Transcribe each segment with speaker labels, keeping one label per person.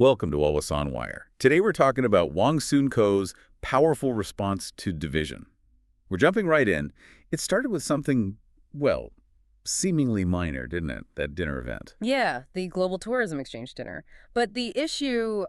Speaker 1: Welcome to Always on Wire. Today we're talking about Wong Soon Koh's powerful response to division. We're jumping right in. It started with something, well, seemingly minor, didn't it? That dinner event.
Speaker 2: Yeah, the Global Tourism Exchange dinner. But the issue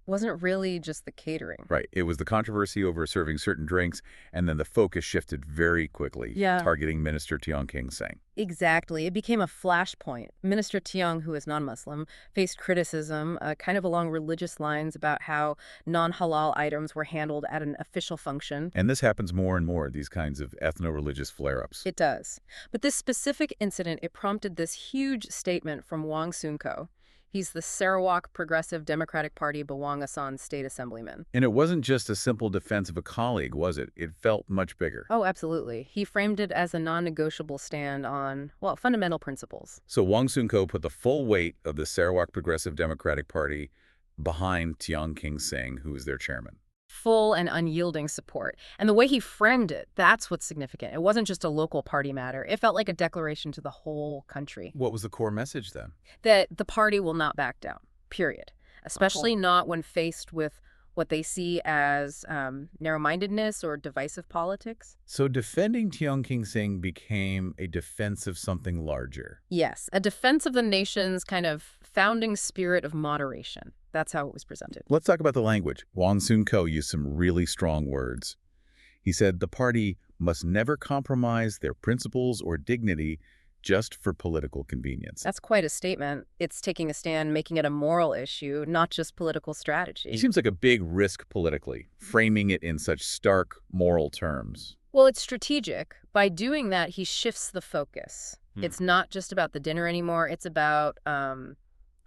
Speaker 2: wasn't really just the catering.
Speaker 1: Right. It was the controversy over serving certain drinks, and then the focus shifted very quickly,
Speaker 2: Yeah.
Speaker 1: targeting Minister Tiong King Sing.
Speaker 2: Exactly. It became a flashpoint. Minister Tiong, who is non-Muslim, faced criticism, kind of along religious lines about how non-halal items were handled at an official function.
Speaker 1: And this happens more and more, these kinds of ethno-religious flare-ups.
Speaker 2: It does. But this specific incident, it prompted this huge statement from Wong Soon Koh. He's the Sarawak Progressive Democratic Party Bawang Asan state assemblyman.
Speaker 1: And it wasn't just a simple defense of a colleague, was it? It felt much bigger.
Speaker 2: Oh, absolutely. He framed it as a non-negotiable stand on, well, fundamental principles.
Speaker 1: So Wong Soon Koh put the full weight of the Sarawak Progressive Democratic Party behind Tiong King Sing, who is their chairman.
Speaker 2: Full and unyielding support. And the way he framed it, that's what's significant. It wasn't just a local party matter. It felt like a declaration to the whole country
Speaker 1: What was the core message then?
Speaker 2: that the party will not back down, period. Especially not when faced with what they see as narrow-mindedness or divisive politics.
Speaker 1: So defending Tiong King Sing became a defense of something larger.
Speaker 2: Yes, a defense of the nation's kind of founding spirit of moderation. That's how it was presented.
Speaker 1: Let's talk about the language. Wong Soon Koh used some really strong words. He said the party must never compromise their principles or dignity just for political convenience.
Speaker 2: That's quite a statement. It's taking a stand, making it a moral issue, not just political
Speaker 1: He
Speaker 2: strategy.
Speaker 1: seems like a big risk politically, framing it in such stark moral terms.
Speaker 2: Well, it's strategic. By doing that, he shifts the focus.
Speaker 1: Hmm.
Speaker 2: It's not just about the dinner anymore. It's about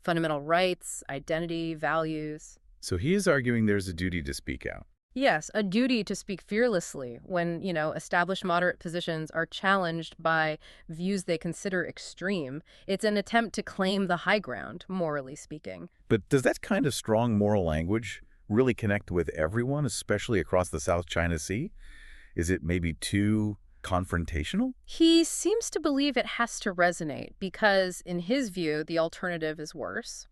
Speaker 2: fundamental rights, identity, values.
Speaker 1: So he is arguing there's a duty to speak out.
Speaker 2: Yes, a duty to speak fearlessly when, established moderate positions are challenged by views they consider extreme. It's an attempt to claim the high ground, morally speaking.
Speaker 1: But does that kind of strong moral language really connect with everyone, especially across the South China Sea? Is it maybe too confrontational?
Speaker 2: He seems to believe it has to resonate because, in his view, the alternative is worse.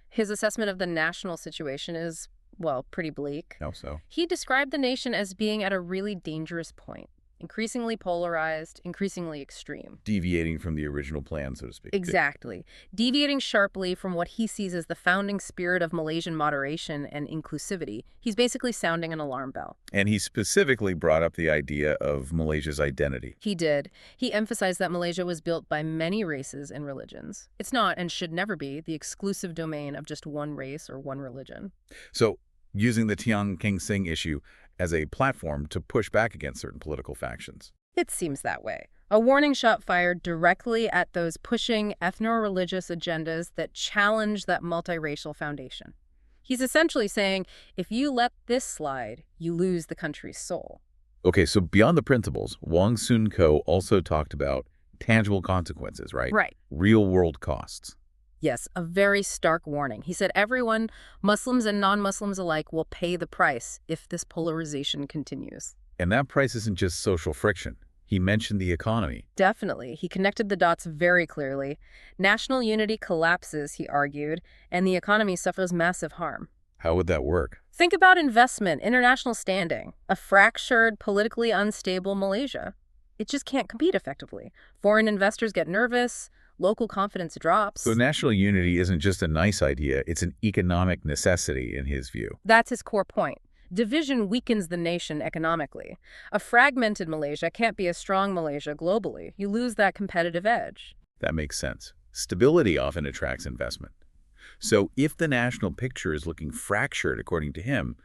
Speaker 2: His assessment of the national situation is, well, pretty bleak.
Speaker 1: How so?
Speaker 2: He described the nation as being at a really dangerous point, increasingly polarized, increasingly extreme.
Speaker 1: Deviating from the original plan, so to speak.
Speaker 2: Exactly. Deviating sharply from what he sees as the founding spirit of Malaysian moderation and inclusivity. He's basically sounding an alarm bell.
Speaker 1: And he specifically brought up the idea of Malaysia's identity.
Speaker 2: He did. He emphasized that Malaysia was built by many races and religions. It's not, and should never be, the exclusive domain of just one race or one religion.
Speaker 1: So using the Tiong King Sing issue as a platform to push back against certain political factions.
Speaker 2: It seems that way. A warning shot fired directly at those pushing ethno-religious agendas that challenge that multiracial foundation. He's essentially saying, if you let this slide, you lose the country's soul.
Speaker 1: Okay, so beyond the principles, Wong Soon Koh also talked about tangible consequences, right?
Speaker 2: Right.
Speaker 1: Real-world costs.
Speaker 2: Yes, a very stark warning. He said everyone, Muslims and non-Muslims alike, will pay the price if this polarization continues.
Speaker 1: And that price isn't just social friction. He mentioned the economy.
Speaker 2: Definitely. He connected the dots very clearly. National unity collapses, he argued, and the economy suffers massive harm.
Speaker 1: How would that work?
Speaker 2: Think about investment, international standing, a fractured, politically unstable Malaysia. It just can't compete effectively. Foreign investors get nervous, local confidence drops.
Speaker 1: So national unity isn't just a nice idea, it's an economic necessity in his view.
Speaker 2: That's his core point. Division weakens the nation economically. A fragmented Malaysia can't be a strong Malaysia globally. You lose that competitive edge.
Speaker 1: That makes sense. Stability often attracts investment. So if the national picture is looking fractured, according to him,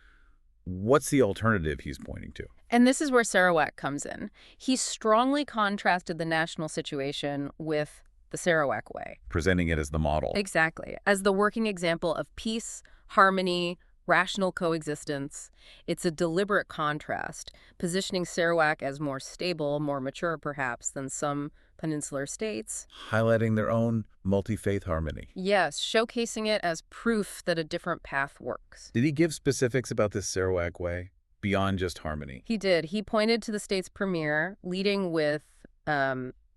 Speaker 1: what's the alternative he's pointing to?
Speaker 2: And this is where Sarawak comes in. He strongly contrasted the national situation with the Sarawak Way.
Speaker 1: Presenting it as the model.
Speaker 2: Exactly. As the working example of peace, harmony, rational coexistence. It's a deliberate contrast, positioning Sarawak as more stable, more mature perhaps, than some peninsular states.
Speaker 1: Highlighting their own multi-faith harmony.
Speaker 2: Yes, showcasing it as proof that a different path works.
Speaker 1: Did he give specifics about this Sarawak Way, beyond just harmony?
Speaker 2: He did. He pointed to the state's premier, leading with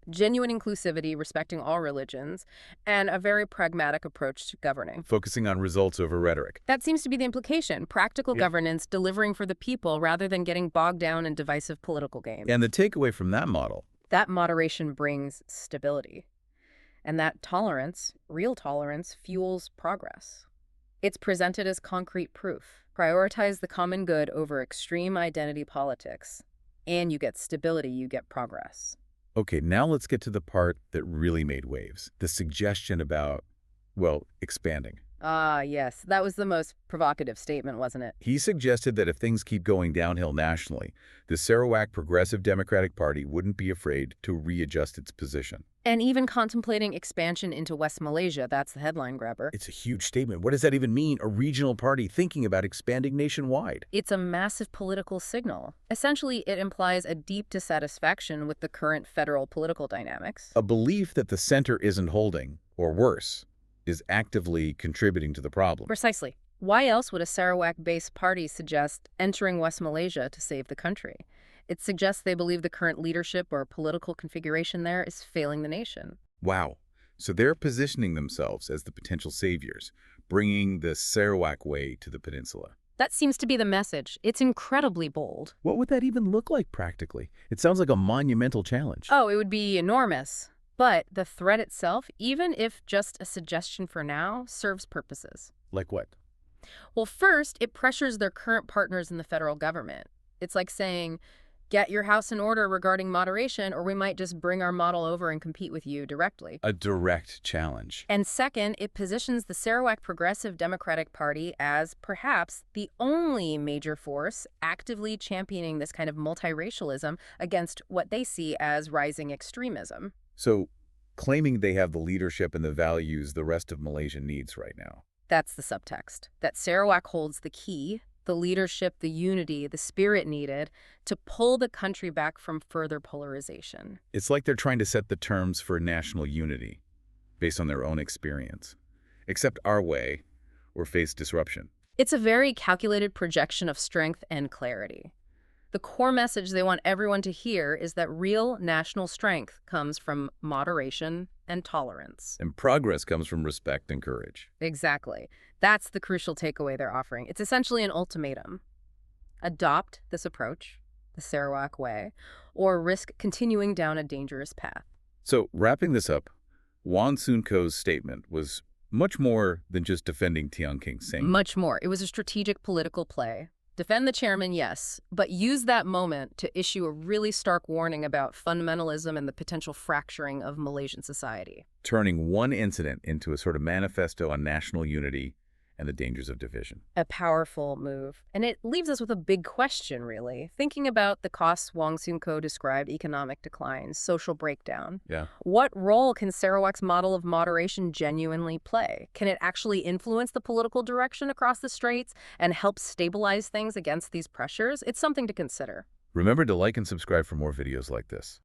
Speaker 2: genuine inclusivity, respecting all religions, and a very pragmatic approach to governing.
Speaker 1: Focusing on results over rhetoric.
Speaker 2: That seems to be the implication. Practical governance, delivering for the people rather than getting bogged down in divisive political games.
Speaker 1: And the takeaway from that model?
Speaker 2: That moderation brings stability. And that tolerance, real tolerance, fuels progress. It's presented as concrete proof. Prioritize the common good over extreme identity politics. And you get stability, you get progress.
Speaker 1: Okay, now let's get to the part that really made waves. The suggestion about, well, expanding.
Speaker 2: Ah, yes. That was the most provocative statement, wasn't it?
Speaker 1: He suggested that if things keep going downhill nationally, the Sarawak Progressive Democratic Party wouldn't be afraid to readjust its position.
Speaker 2: And even contemplating expansion into West Malaysia, that's the headline grabber.
Speaker 1: It's a huge statement. What does that even mean, a regional party thinking about expanding nationwide?
Speaker 2: It's a massive political signal. Essentially, it implies a deep dissatisfaction with the current federal political dynamics.
Speaker 1: A belief that the center isn't holding, or worse, is actively contributing to the problem.
Speaker 2: Precisely. Why else would a Sarawak-based party suggest entering West Malaysia to save the country? It suggests they believe the current leadership or political configuration there is failing the nation.
Speaker 1: Wow. So they're positioning themselves as the potential saviors, bringing the Sarawak Way to the peninsula.
Speaker 2: That seems to be the message. It's incredibly bold.
Speaker 1: What would that even look like practically? It sounds like a monumental challenge.
Speaker 2: Oh, it would be enormous. But the threat itself, even if just a suggestion for now, serves purposes.
Speaker 1: Like what?
Speaker 2: Well, first, it pressures their current partners in the federal government. It's like saying, get your house in order regarding moderation, or we might just bring our model over and compete with you directly.
Speaker 1: A direct challenge.
Speaker 2: And second, it positions the Sarawak Progressive Democratic Party as perhaps the only major force actively championing this kind of multiracialism against what they see as rising extremism.
Speaker 1: So, claiming they have the leadership and the values the rest of Malaysia needs right now.
Speaker 2: That's the subtext. That Sarawak holds the key, the leadership, the unity, the spirit needed to pull the country back from further polarization.
Speaker 1: It's like they're trying to set the terms for national unity based on their own experience. Except our way, or face disruption.
Speaker 2: It's a very calculated projection of strength and clarity. The core message they want everyone to hear is that real national strength comes from moderation and tolerance.
Speaker 1: And progress comes from respect and courage.
Speaker 2: Exactly. That's the crucial takeaway they're offering. It's essentially an ultimatum. Adopt this approach, the Sarawak Way, or risk continuing down a dangerous path.
Speaker 1: So, wrapping this up, Wong Soon Koh's statement was much more than just defending Tiong King Sing.
Speaker 2: Much more. It was a strategic political play. Defend the chairman, yes, but use that moment to issue a really stark warning about fundamentalism and the potential fracturing of Malaysian society.
Speaker 1: Turning one incident into a sort of manifesto on national unity and the dangers of division.
Speaker 2: A powerful move. And it leaves us with a big question, really. Thinking about the costs Wong Soon Koh described, economic decline, social breakdown.
Speaker 1: Yeah.
Speaker 2: What role can Sarawak's model of moderation genuinely play? Can it actually influence the political direction across the straits and help stabilize things against these pressures? It's something to consider.
Speaker 1: Remember to like and subscribe for more videos like this.